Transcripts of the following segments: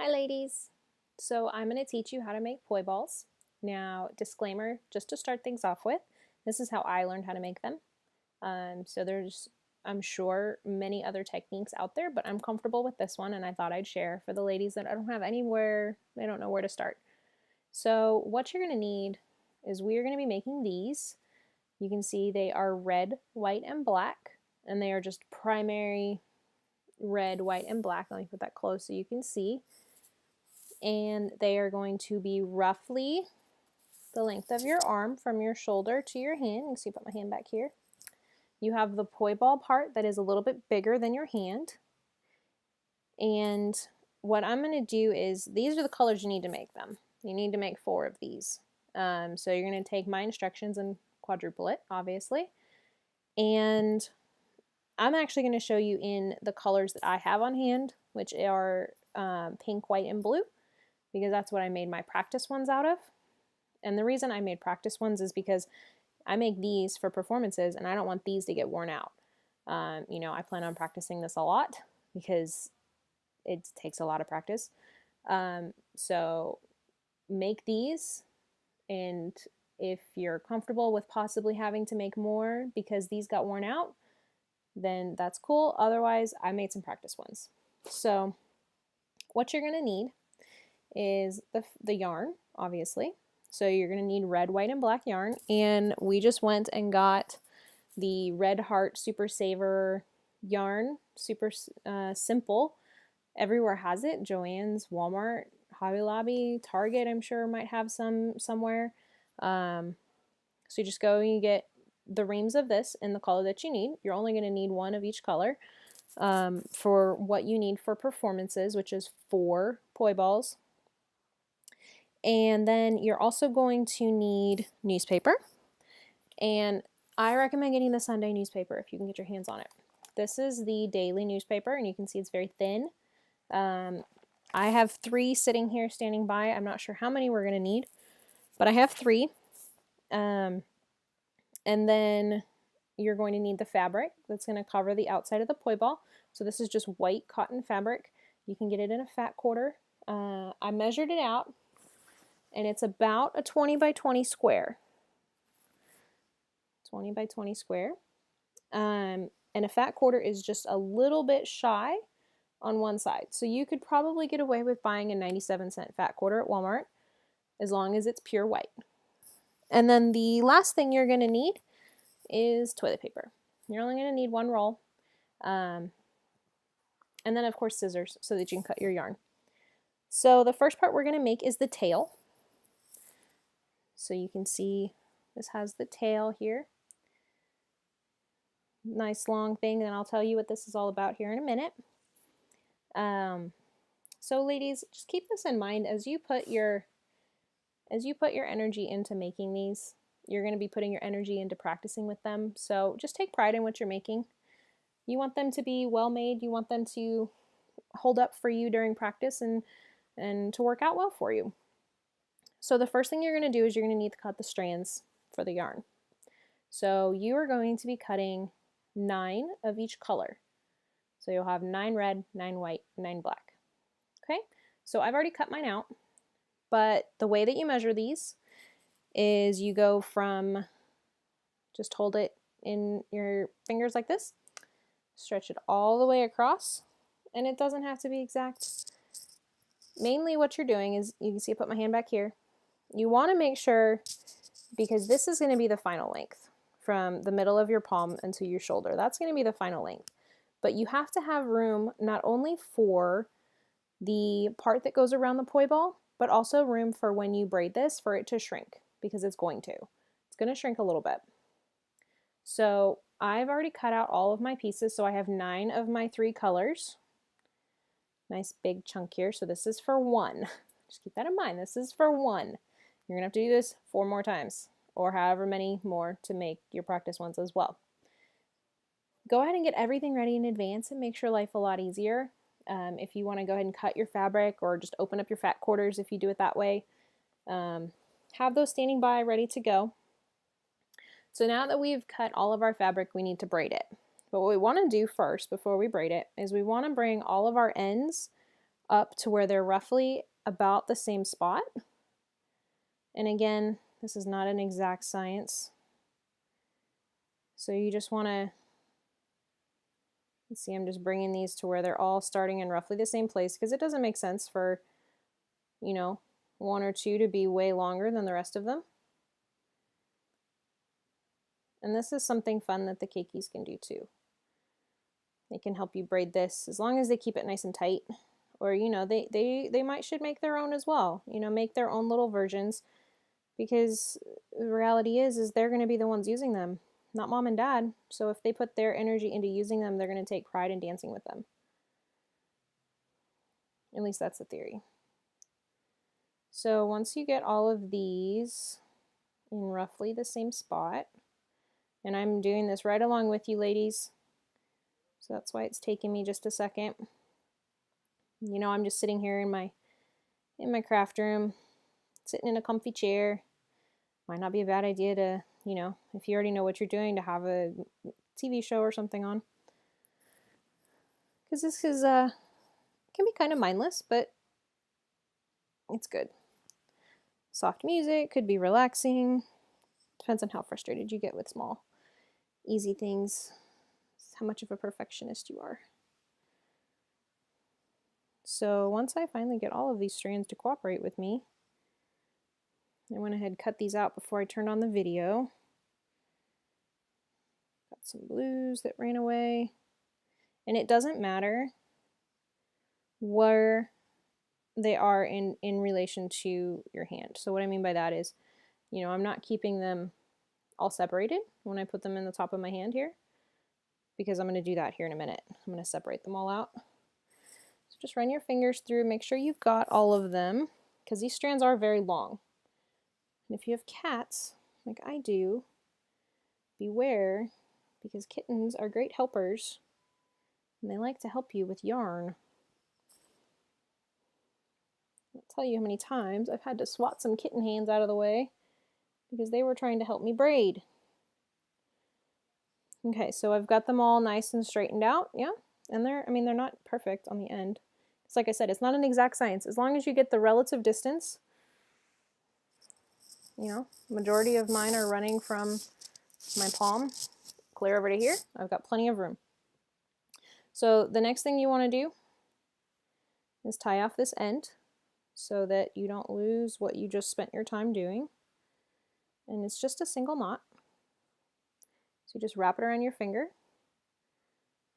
Hi ladies! So I'm going to teach you how to make poi balls. Now, disclaimer, just to start things off with, this is how I learned how to make them. So there's, I'm sure, many other techniques out there, but I'm comfortable with this one and I thought I'd share for the ladies that I don't have anywhere, they don't know where to start. So what you're going to need is we are going to be making these. You can see they are red, white, and black, and they are just primary red, white, and black. Let me put that close so you can see. And they are going to be roughly the length of your arm from your shoulder to your hand. You can see, put my hand back here. You have the poi ball part that is a little bit bigger than your hand. And what I'm going to do is, these are the colors you need to make them. You need to make 4 of these. So you're going to take my instructions and quadruple it, obviously. And I'm actually going to show you in the colors that I have on hand, which are pink, white, and blue, because that's what I made my practice ones out of. And the reason I made practice ones is because I make these for performances and I don't want these to get worn out. You know, I plan on practicing this a lot because it takes a lot of practice. So make these, and if you're comfortable with possibly having to make more because these got worn out, then that's cool. Otherwise, I made some practice ones. So what you're going to need is the yarn, obviously. So you're going to need red, white, and black yarn. And we just went and got the Red Heart Super Saver yarn, super simple. Everywhere has it. Joann's, Walmart, Hobby Lobby, Target, I'm sure might have some somewhere. So you just go and you get the reams of this in the color that you need. You're only going to need 1 of each color for what you need for performances, which is 4 poi balls. And then you're also going to need newspaper. And I recommend getting the Sunday newspaper if you can get your hands on it. This is the daily newspaper, and you can see it's very thin. I have 3 sitting here standing by. I'm not sure how many we're going to need, but I have 3. And then you're going to need the fabric that's going to cover the outside of the poi ball. So this is just white cotton fabric. You can get it in a fat quarter. I measured it out, and it's about a 20 by 20 square. 20 by 20 square. And a fat quarter is just a little bit shy on one side. So you could probably get away with buying a 97-cent fat quarter at Walmart as long as it's pure white. And then the last thing you're going to need is toilet paper. You're only going to need 1 roll. And then, of course, scissors so that you can cut your yarn. So the first part we're going to make is the tail. So you can see this has the tail here. Nice long thing, and I'll tell you what this is all about here in a minute. So ladies, just keep this in mind as you put your energy into making these. You're going to be putting your energy into practicing with them. So just take pride in what you're making. You want them to be well made. You want them to hold up for you during practice and to work out well for you. So the first thing you're going to do is you're going to need to cut the strands for the yarn. So you are going to be cutting 9 of each color. So you'll have 9 red, 9 white, 9 black. Okay, so I've already cut mine out, but the way that you measure these is you go from, just hold it in your fingers like this, stretch it all the way across, and it doesn't have to be exact. Mainly what you're doing is, you can see I put my hand back here, you want to make sure, because this is going to be the final length from the middle of your palm into your shoulder. That's going to be the final length. But you have to have room not only for the part that goes around the poi ball, but also room for when you braid this for it to shrink, because it's going to. It's going to shrink a little bit. So I've already cut out all of my pieces, so I have 9 of my 3 colors. Nice big chunk here, so this is for 1. Just keep that in mind, this is for 1. You're going to have to do this 4 more times, or however many more to make your practice ones as well. Go ahead and get everything ready in advance and makes your life a lot easier. If you want to go ahead and cut your fabric or just open up your fat quarters if you do it that way, have those standing by ready to go. So now that we've cut all of our fabric, we need to braid it. But what we want to do first before we braid it is we want to bring all of our ends up to where they're roughly about the same spot. And again, this is not an exact science. So you just want to, see, I'm just bringing these to where they're all starting in roughly the same place, because it doesn't make sense for, you know, one or two to be way longer than the rest of them. And this is something fun that the keikis can do too. They can help you braid this as long as they keep it nice and tight. Or, you know, they should make their own as well. You know, make their own little versions, because the reality is they're going to be the ones using them, not mom and dad. So if they put their energy into using them, they're going to take pride in dancing with them. At least that's the theory. So once you get all of these in roughly the same spot, and I'm doing this right along with you ladies, so that's why it's taking me just a second. You know, I'm just sitting here in my craft room, sitting in a comfy chair. Might not be a bad idea to, you know, if you already know what you're doing, to have a TV show or something on. Because this is, can be kind of mindless, but it's good. Soft music, could be relaxing. Depends on how frustrated you get with small, easy things. It's how much of a perfectionist you are. So once I finally get all of these strands to cooperate with me, I went ahead and cut these out before I turned on the video. Got some blues that ran away. And it doesn't matter where they are in relation to your hand. So what I mean by that is, you know, I'm not keeping them all separated when I put them in the top of my hand here, because I'm going to do that here in a minute. I'm going to separate them all out. So just run your fingers through, make sure you've got all of them, because these strands are very long. And if you have cats, like I do, beware, because kittens are great helpers, and they like to help you with yarn. I'll tell you how many times I've had to swat some kitten hands out of the way because they were trying to help me braid. Okay, so I've got them all nice and straightened out, yeah? And they're not perfect on the end. It's like I said, it's not an exact science. As long as you get the relative distance, you know, majority of mine are running from my palm clear over to here. I've got plenty of room. So the next thing you want to do is tie off this end so that you don't lose what you just spent your time doing. And it's just a single knot. So you just wrap it around your finger,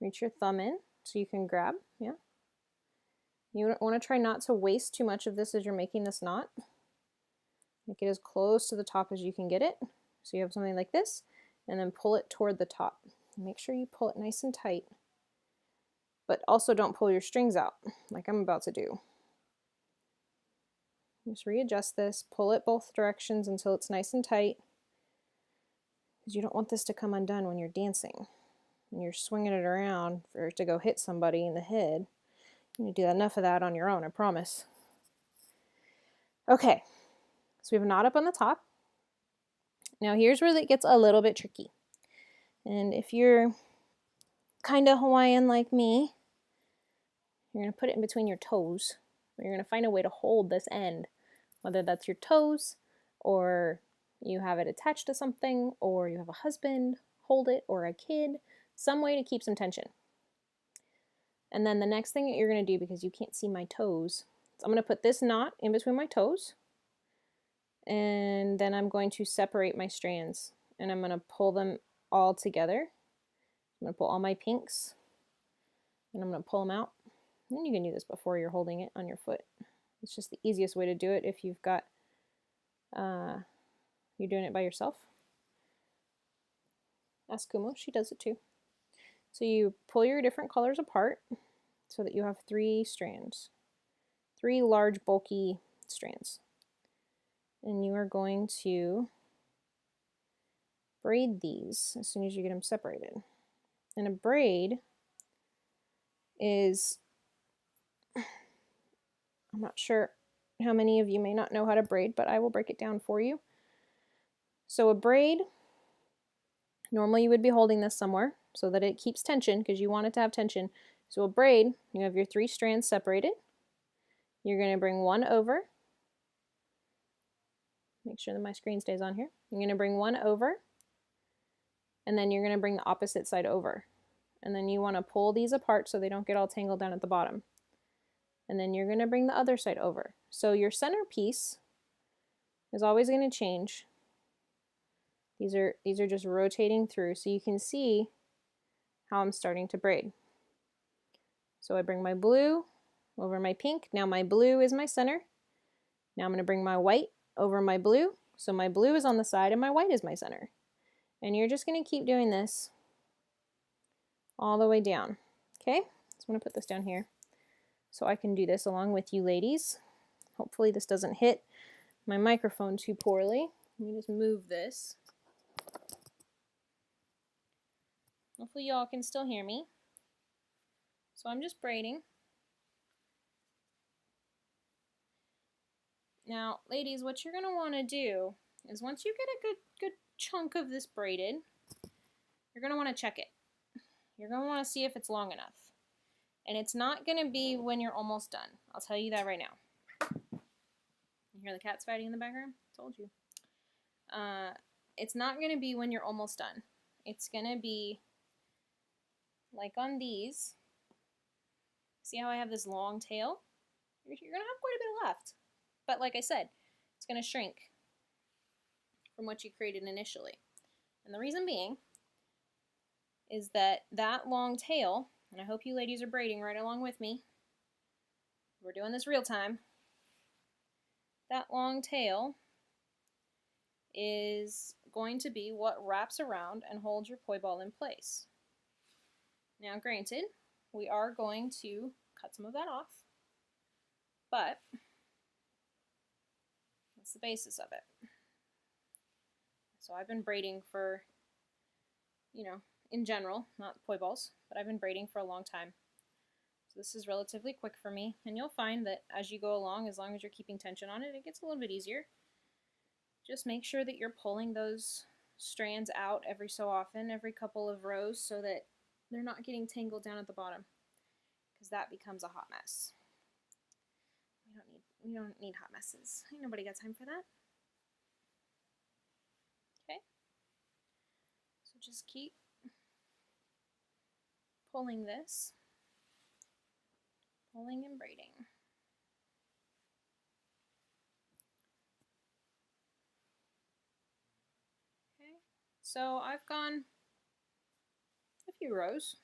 reach your thumb in so you can grab, yeah. You want to try not to waste too much of this as you're making this knot. Make it as close to the top as you can get it. So you have something like this, and then pull it toward the top. Make sure you pull it nice and tight, but also don't pull your strings out like I'm about to do. Just readjust this, pull it both directions until it's nice and tight, because you don't want this to come undone when you're dancing. When you're swinging it around for it to go hit somebody in the head. You need to do enough of that on your own, I promise. Okay, so we have a knot up on the top. Now here's where it gets a little bit tricky. And if you're kind of Hawaiian like me, you're going to put it in between your toes. You're going to find a way to hold this end, whether that's your toes, or you have it attached to something, or you have a husband hold it, or a kid, some way to keep some tension. And then the next thing that you're going to do, because you can't see my toes, is I'm going to put this knot in between my toes, and then I'm going to separate my strands, and I'm going to pull them all together. I'm going to pull all my pinks, and I'm going to pull them out. And you can do this before you're holding it on your foot. It's just the easiest way to do it if you've got, you're doing it by yourself. Ask Kumo, she does it too. So you pull your different colors apart so that you have 3 strands, 3 large bulky strands. And you are going to braid these as soon as you get them separated. And a braid is, I'm not sure how many of you may not know how to braid, but I will break it down for you. So a braid, normally you would be holding this somewhere so that it keeps tension, because you want it to have tension. So a braid, you have your 3 strands separated, You're going to bring one over. Make sure that my screen stays on here. You're going to bring one over, and then you're going to bring the opposite side over. And then you want to pull these apart so they don't get all tangled down at the bottom. And then you're going to bring the other side over. So your center piece is always going to change. These are just rotating through, so you can see how I'm starting to braid. So I bring my blue over my pink. Now my blue is my center. Now I'm going to bring my white over my blue. So my blue is on the side and my white is my center. And you're just going to keep doing this all the way down. Okay, so I'm going to put this down here so I can do this along with you ladies. Hopefully this doesn't hit my microphone too poorly. Let me just move this. Hopefully y'all can still hear me. So I'm just braiding. Now, ladies, what you're going to want to do is once you get a good chunk of this braided, you're going to want to check it. You're going to want to see if it's long enough. And it's not going to be when you're almost done. I'll tell you that right now. You hear the cats fighting in the background? Told you. It's not going to be when you're almost done. It's going to be like on these. See how I have this long tail? You're going to have quite a bit left. But like I said, it's going to shrink from what you created initially. And the reason being is that that long tail, and I hope you ladies are braiding right along with me. We're doing this real time. That long tail is going to be what wraps around and holds your poi ball in place. Now granted, we are going to cut some of that off, but that's the basis of it. So I've been braiding for, you know, in general, not poi balls, but I've been braiding for a long time. So this is relatively quick for me, and you'll find that as you go along, as long as you're keeping tension on it, it gets a little bit easier. Just make sure that you're pulling those strands out every so often, every couple of rows, so that they're not getting tangled down at the bottom, because that becomes a hot mess. We don't need hot messes. Ain't nobody got time for that. Okay. So just keep pulling this, pulling and braiding. Okay. So I've gone a few rows.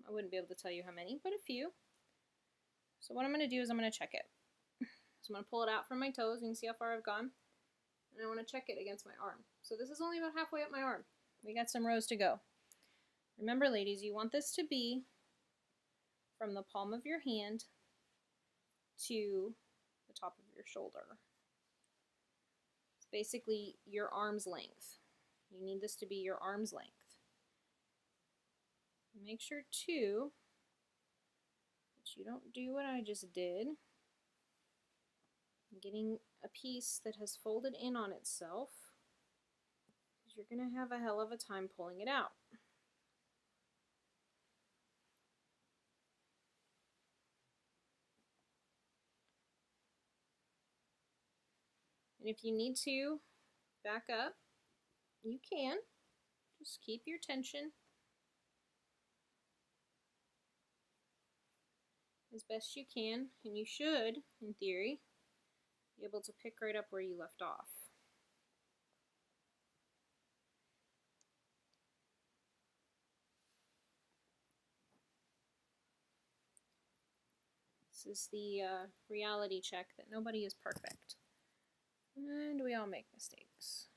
I wouldn't be able to tell you how many, but a few. So what I'm going to do is I'm going to check it. So I'm going to pull it out from my toes. You can see how far I've gone. And I want to check it against my arm. So this is only about halfway up my arm. We got some rows to go. Remember, ladies, you want this to be from the palm of your hand to the top of your shoulder. It's basically your arm's length. You need this to be your arm's length. Make sure, too, that you don't do what I just did. Getting a piece that has folded in on itself, because you're going to have a hell of a time pulling it out. And if you need to back up, you can. Just keep your tension as best you can, and you should, in theory, be able to pick right up where you left off. This is the reality check that nobody is perfect. And we all make mistakes.